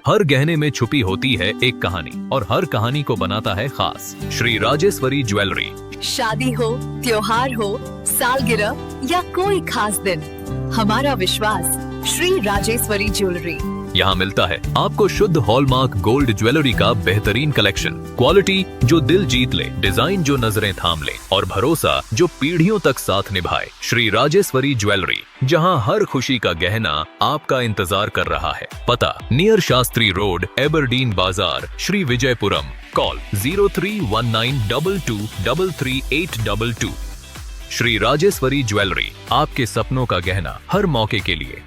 हर गहने में छुपी होती है एक कहानी और हर कहानी को बनाता है खास। श्री राजेश्वरी ज्वेलरी। शादी हो, त्योहार हो, सालगिरह या कोई खास दिन, हमारा विश्वास श्री राजेश्वरी ज्वेलरी। यहाँ मिलता है आपको शुद्ध हॉलमार्क गोल्ड ज्वेलरी का बेहतरीन कलेक्शन, क्वालिटी जो दिल जीत ले, डिजाइन जो नजरें थाम ले और भरोसा जो पीढ़ियों तक साथ निभाए। श्री राजेश्वरी ज्वेलरी, जहाँ हर खुशी का गहना आपका इंतजार कर रहा है। पता नियर शास्त्री रोड, एबरडीन बाजार, श्री विजयपुरम। कॉल 031922333822। श्री राजेश्वरी ज्वेलरी, आपके सपनों का गहना हर मौके के लिए।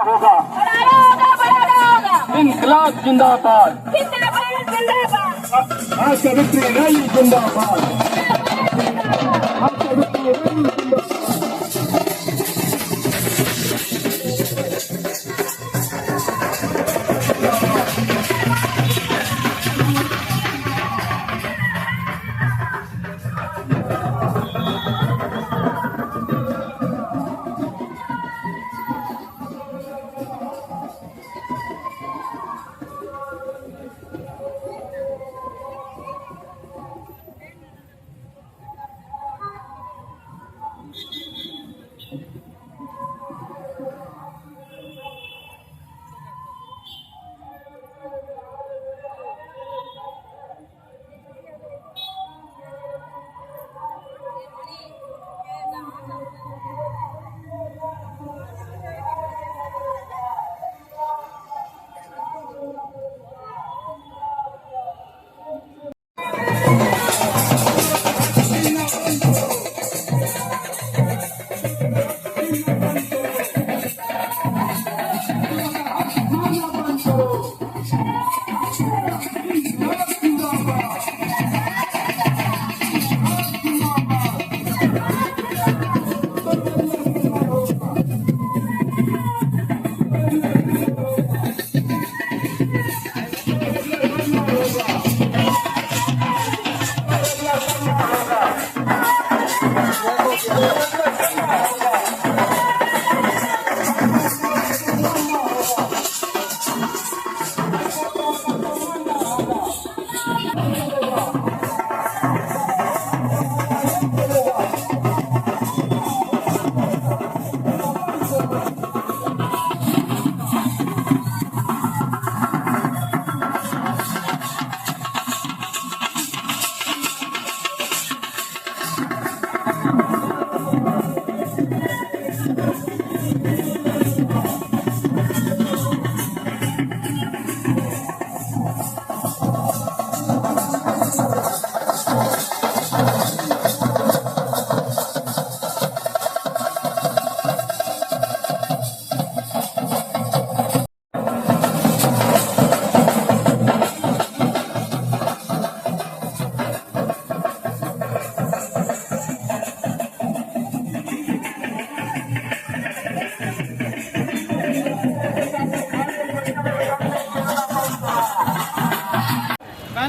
होगा इनकलाब जिंदाबाद, आज का विक्ट्री रैली जिंदाबाद, आज का विक्ट्री रैली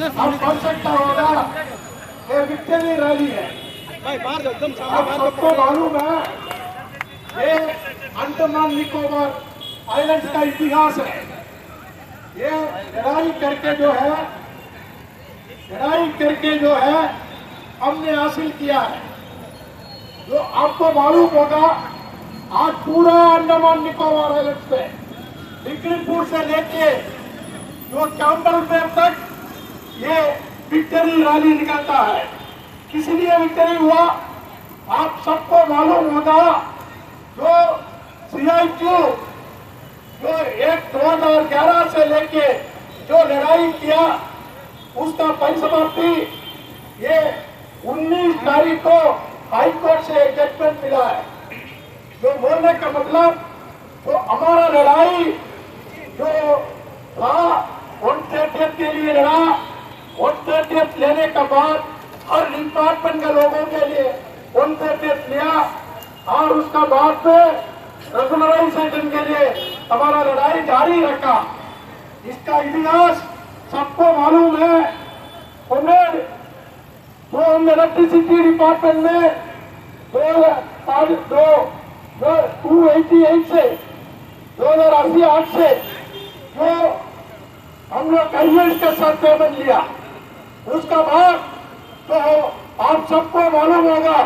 अब कॉन्सेप्ट होगा ये विक्टरी रैली है। अब सबको मालूम है ये अंडमान निकोबार आइलैंड्स का इतिहास है। ये लड़ाई करके जो है हमने हासिल किया है। जो आपको मालूम होगा आज पूरा अंडमान निकोबार आइलैंड्स पे बिक्रीपुर से लेके जो कैंपबेल बे तक ये विक्टरी रैली निकलता है। किस लिए विक्टरी हुआ आप सबको मालूम होगा। जो CIQ जो 2011 से लेके जो लड़ाई किया उसका परिसमाप्ति ये 19 तारीख को हाई कोर्ट से एक जजमेंट मिला है। जो बोलने का मतलब तो हमारा लड़ाई जो था 130 के लिए लड़ा, 130 लेने के बाद हर डिपार्टमेंट के लोगों के लिए 130 लिया और उसका बाद में रेगुलराइजेशन के लिए हमारा लड़ाई जारी रखा। इसका इतिहास सबको मालूम है। उन्हें जो हम इलेक्ट्रिसिटी डिपार्टमेंट में 288 से 2088 से जो हम लोग आईएएस के साथ पेमेंट लिया उसका बाद तो आप सबको मालूम होगा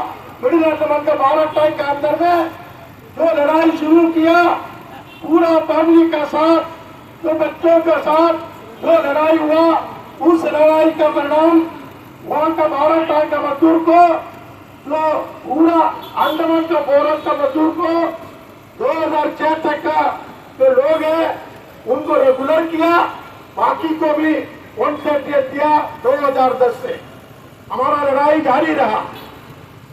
मिडिल अंडमान के भारत टाइम के अंदर में जो लड़ाई शुरू किया पूरा फैमिली का साथ जो बच्चों के साथ जो लड़ाई हुआ उस लड़ाई का परिणाम वहां का भारत टाइम का मजदूर को जो पूरा अंडमान का बोरस का मजदूर को 2006 तक का जो लोग हैं उनको रेगुलर किया, बाकी को भी 130 दिया 2010 से। हमारा लड़ाई जारी रहा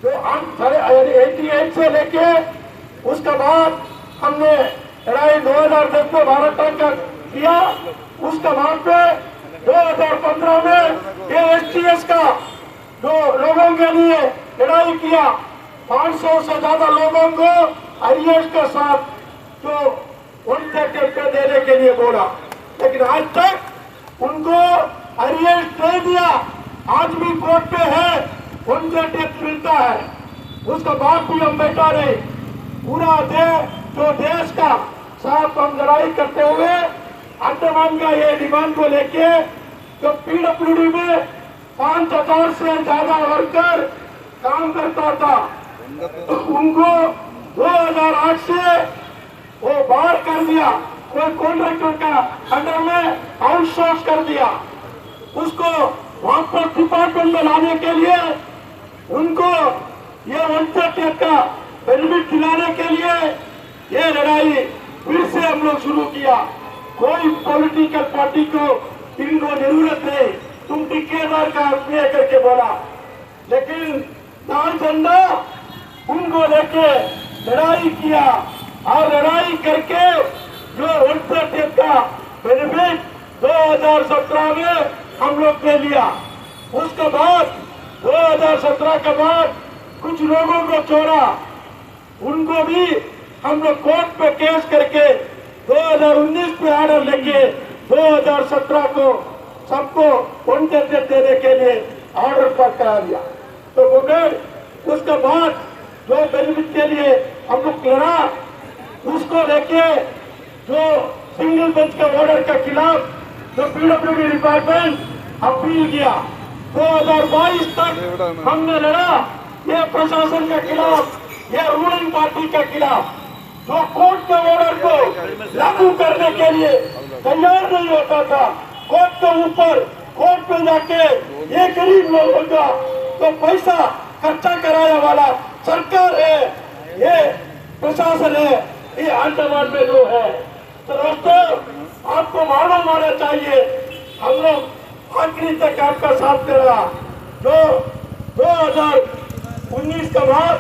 जो हम 88 से लेके उसके बाद हमने लड़ाई 2010 में भारत टाइम का किया। उसके बाद में 2015 में ये STS का जो लोगों के लिए लड़ाई किया 500 से ज्यादा लोगों को आईएएस के साथ जो 130 पे देने के लिए बोला, लेकिन आज तक उनको आईएएस दे दिया। आज भी कोर्ट पे है 130 मिलता है। उसके बाद भी हम बैठा रहे पूरा जो देश का साथ हम लड़ाई करते हुए अंडमान का ये डिमांड को लेके जो PWD में 5000 से ज्यादा वर्कर काम करता था उनको 2008 से वो बाहर कर दिया, कोई कॉन्ट्रैक्टर का अंडर में आउटसोर्स कर दिया। उसको वापस डिपार्टमेंट में लाने के लिए उनको ये 130 का बेनिफिट दिलाने के लिए ये लड़ाई फिर से हम लोग शुरू किया। कोई पॉलिटिकल पार्टी को इनको जरूरत नहीं, तुम ठेकेदार का ये करके बोला, लेकिन लाल झंडा उनको लेके लड़ाई किया और लड़ाई करके जो 130 का बेनिफिट 2017 में हम लोग ले लिया। उसके बाद 2017 के बाद कुछ लोगों को छोड़ा, उनको भी हम लोग कोर्ट पे केस करके 2019 में ऑर्डर लेके 2017 को सबको 130 देने के लिए ऑर्डर पास करा दिया। तो मगर उसके बाद जो बेनिफिट के लिए हम लोग लड़ा उसको लेके जो सिंगल बेंच के ऑर्डर के खिलाफ जो PWD डिपार्टमेंट अपील किया 2022 तक हमने लड़ा। ये प्रशासन के खिलाफ, ये रूलिंग पार्टी के खिलाफ जो कोर्ट के ऑर्डर को लागू करने के लिए तैयार नहीं होता था। कोर्ट के ऊपर कोर्ट में जाके ये गरीब लोगों का तो पैसा खर्चा कराने वाला सरकार है, ये प्रशासन है, ये अंडमान में जो है। तो दोस्तों आपको मालूम होना चाहिए हम लोग आखिरी तक आपका साथ दे रहा। जो 2019 के बाद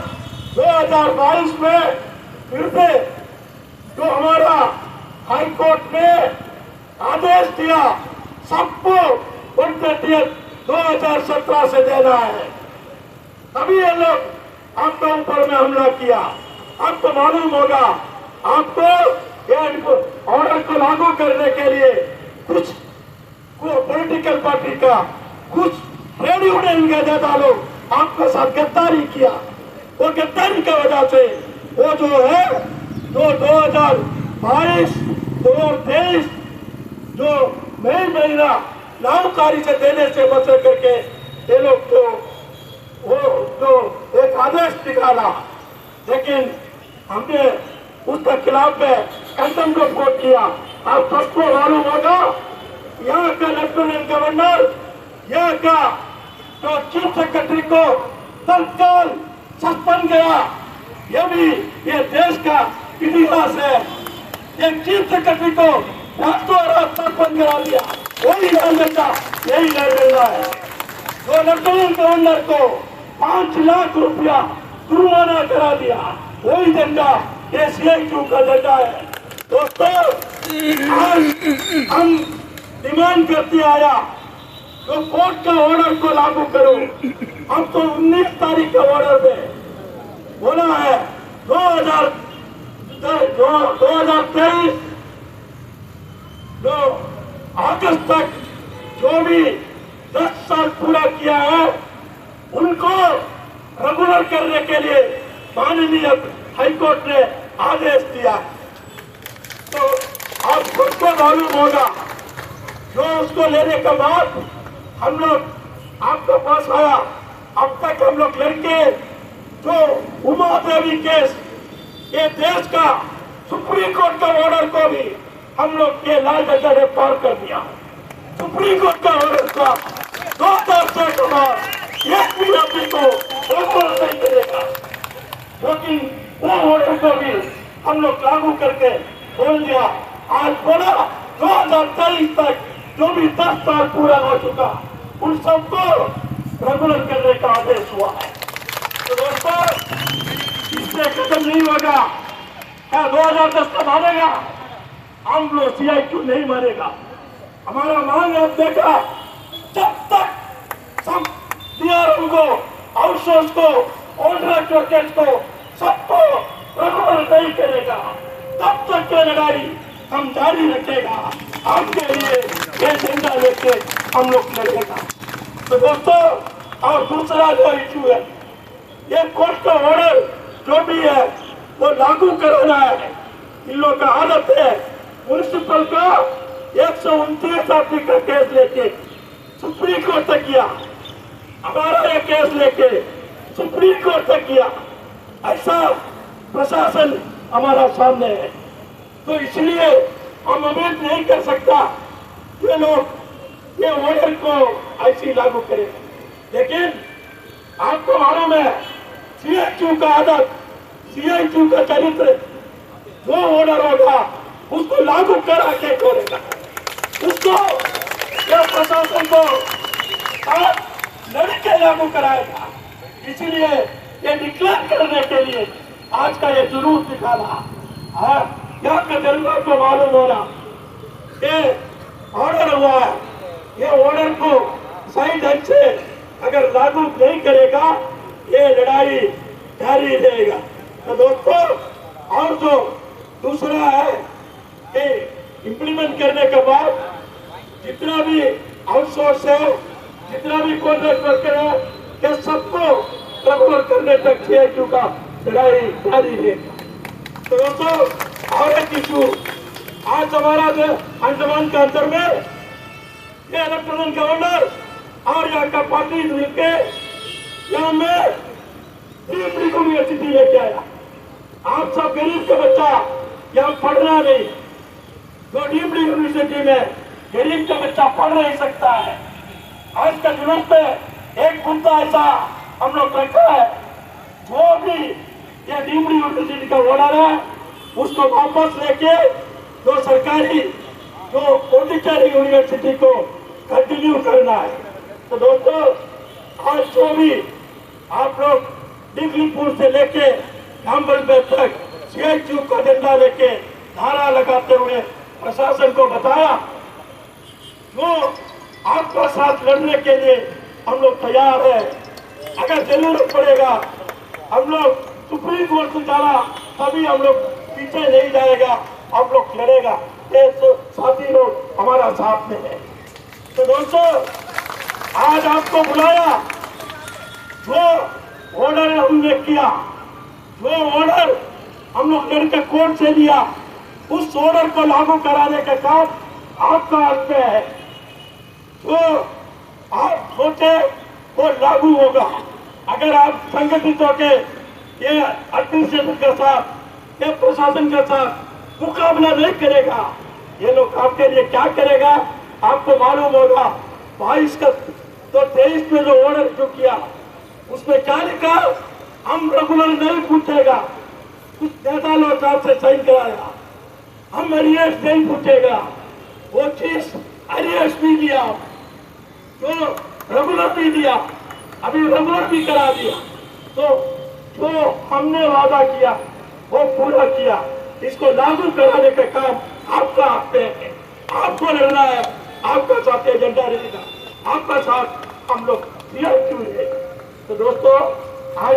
2022 में फिर से जो हमारा हाई कोर्ट ने आदेश दिया सबको 130 2017 से देना है, तभी ये लोग आपके ऊपर में हमला किया। आपको मालूम होगा आपको ऑर्डर को लागू करने के लिए कुछ पॉलिटिकल पॉलिटिकल पार्टी का कुछ ट्रेड यूनियन के नेता लोग आपके साथ गद्दारी किया। वो गद्दारी की वजह से वो जो है जो 2022 2023 जो मई महीना लाभकारी से देने से बचे करके ये लोग तो वो जो एक आदेश निकाला, लेकिन हमने उसके खिलाफ में कंटेम्प्ट को वोट किया। आप सबको मालूम होगा यहाँ का लेफ्टिनेंट गवर्नर, यहाँ का जो चीफ सेक्रेटरी को तत्काल सस्पेंड गया। ये भी ये देश का इतिहास है। एक चीफ सेक्रेटरी को रातों रात सस्पेंड करा दिया। वही राजनेता यही राजनेता है जो लेफ्टिनेंट गवर्नर को 5 लाख रुपया जुर्माना करा दिया। वही झंडा ये CIQ का झंडा है। दोस्तों, आज हम डिमांड करते आया तो कोर्ट का ऑर्डर को लागू करो। हम तो 19 तारीख का ऑर्डर में बोला है 2023 जो अगस्त तक जो भी 10 साल पूरा किया है उनको रेगुलर करने के लिए माननीय हाईकोर्ट ने आदेश दिया। तो आप खुद को मालूम होगा जो उसको लेने के बाद हम लोग आपके पास आया। अब तक हम लोग लड़के जो उमा देवी केस ये देश का सुप्रीम कोर्ट का ऑर्डर को भी हम लोग के लाल झंडा ने पार कर दिया। सुप्रीम कोर्ट का ऑर्डर का 2006 के बाद एक भी आदमी को नहीं करेगा, लेकिन वो ऑर्डर को भी हम लोग लागू करके बोल दिया। आज बोला 2023 तक जो भी 10 साल पूरा हो चुका उन सबको रेगुलर करने का आदेश हुआ है। तो दोस्तों, इससे खत्म नहीं होगा। क्या 2010 का मानेगा? हम लोग CIQ नहीं मानेगा। हमारा मांग है देखा जब तक सब DRM को, आउटसोर्स को, कॉन्ट्रैक्ट वर्कर्स को सबको रेगुलर नहीं करेगा तब तक ये लड़ाई हम जारी रखेगा। आपके लिए ये झंडा लेके हम लोग लड़ेगा। तो दोस्तों, और दूसरा जो इशू है ये कोर्ट का ऑर्डर जो भी है वो लागू कराना है। इन लोगों का आदत है म्युनिसिपल का 129 आदमी का केस लेके सुप्रीम कोर्ट तक किया, हमारा ये केस लेके सुप्रीम कोर्ट तक किया। ऐसा प्रशासन हमारा सामने है। तो इसलिए हम उम्मीद नहीं कर सकता ये लोग ये ऑर्डर को ऐसी लागू करें। लेकिन आपको मालूम है CIQ का आदत, CIQ का चरित्र, जो ऑर्डर होगा उसको लागू करा के छोड़ेगा। उसको यह प्रशासन को लड़के लागू कराएगा। इसलिए ये डिक्लेयर करने के लिए आज का ये जुलूस निकाला। यहाँ के जनता को मालूम होना ये ऑर्डर हुआ है। ये ऑर्डर को सही ढंग से अगर लागू नहीं करेगा ये लड़ाई जारी रहेगा। तो दोस्तों, और जो दूसरा है कि इम्प्लीमेंट करने के बाद जितना भी आउटसोर्स है, जितना भी कॉन्ट्रैक्ट वर्कर है, ये सबको रेगुलर करने तक CIQ का लड़ाई जारी रहेगा। तो दोस्तों, और एक इशू आज हमारा जो अंडमान के अंदर में ये लेफ्टिनेंट गवर्नर और यहाँ का पार्टी मिलके यहाँ में डीम्ड यूनिवर्सिटी लेके आया। आप सब गरीब का बच्चा यहाँ पढ़ना नहीं, जो डीम्ड यूनिवर्सिटी में गरीब का बच्चा पढ़ नहीं सकता है। आज का जुलूस में एक मुद्दा ऐसा हम लोग रखा है, जो भी ये डीम्ड यूनिवर्सिटी का ऑर्डर है उसको वापस लेके जो सरकारी जो पॉलिटिकल यूनिवर्सिटी को कंटिन्यू करना है। तो दोस्तों, आज जो भी आप लोग दिगलीपुर से लेके रामबलपेट तक CIQ का झंडा लेके नारा लगाते हुए प्रशासन को बताया, जो आपका साथ लड़ने के लिए हम लोग तैयार है। अगर जरूरत पड़ेगा हम लोग सुप्रीम कोर्ट से जाना, तभी हम लोग पीछे नहीं जाएगा, हम लोग लड़ेगा। ये साथी लोग हमारा साथ में है। तो दोस्तों, दोस्तों, आज आपको बुलाया, जो ऑर्डर हमने किया, जो ऑर्डर हम लोग लड़के कोर्ट से लिया, उस ऑर्डर को लागू कराने का काम आपका हाथ में है। जो आप सोचे वो लागू होगा। अगर आप संगठित होकर ये एडमिनिस्ट्रेशन के साथ, ये प्रशासन के साथ मुकाबला नहीं करेगा, ये लोग आपके लिए क्या करेगा आपको मालूम होगा। 22 का तो 23 में जो ऑर्डर जो किया उसमें क्या लिखा, हम रेगुलर नहीं पूछेगा, कुछ नेता लोग आपसे साइन कराया, हम अरियर्स नहीं पूछेगा, वो चीज अरियर्स भी लिया, जो रेगुलर भी दिया, अभी रेगुलर भी करा दिया। तो जो हमने वादा किया वो पूरा किया, इसको लागू कराने का काम आपका हाथ में है, आपको लड़ना है, आपका साथ एजेंडा रहेगा, आपका साथ हम लोग है। तो दोस्तों, आज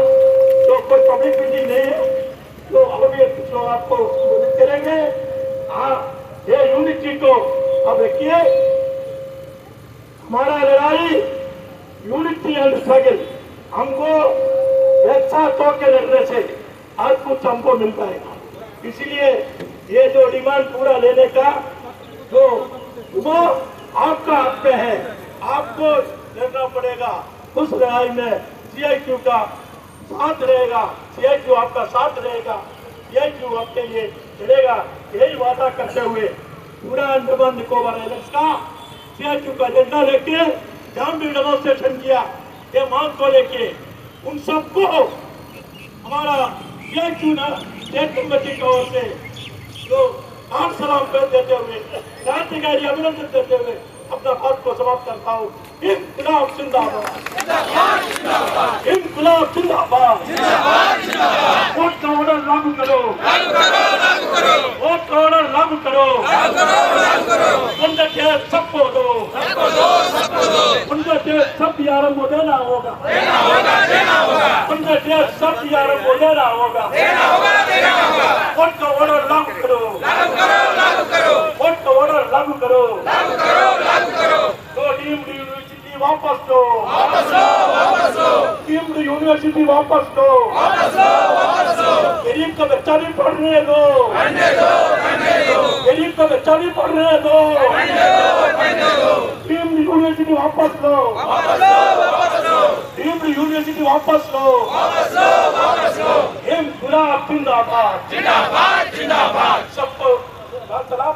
जो कोई पब्लिक मीटिंग नहीं है, तो अभी जो आपको मदद करेंगे, ये यूनिटी को अब रखिए। हमारा लड़ाई यूनिटी एंड स्ट्रगल, हमको एक साथ होकर लड़ने से आज कुछ हमको मिल पाएगा। इसलिए ये जो डिमांड पूरा लेने का जो वो आपका हाथ में है, आपको लड़ना पड़ेगा। उस लड़ाई में CIQ का साथ रहेगा, CIQ आपका साथ रहेगा, CIQ आपके लिए लड़ेगा। यही वादा करते हुए पूरा अंडमान निकोबार आइलैंड्स का CIQ का एजेंडा लेके जहां भी डेमोन्स्ट्रेशन किया, ये मांग को लेके उन सबको हमारा CIQ स्टेट कमेटी की ओर से जो आम सलाम कर देते हुए, क्रांतिकारी अभिनंदन देते हुए अपना बात को समाप्त करता हूँ। इनकलाब जिंदाबाद, इनकलाब जिंदाबाद, वोट का ऑर्डर लागू करो, वोट का ऑर्डर लागू करो, उनके सबको दो, उनके सब यारों को देना होगा, उनके सब यारों को देना होगा, वोट का ऑर्डर लागू करो, वोट का ऑर्डर लागू करो, तो डीम्ड यूनिवर्सिटी वापस दो, डीम्ड यूनिवर्सिटी वापस दो, गरीब का बच्चा भी पढ़ने दो, गरीब का बच्चा भी पढ़ने दो, डीम्ड यूनिवर्सिटी वापस लो, डीम्ड यूनिवर्सिटी वापस लो, इनकलाब जिंदाबाद, सबको सलाम।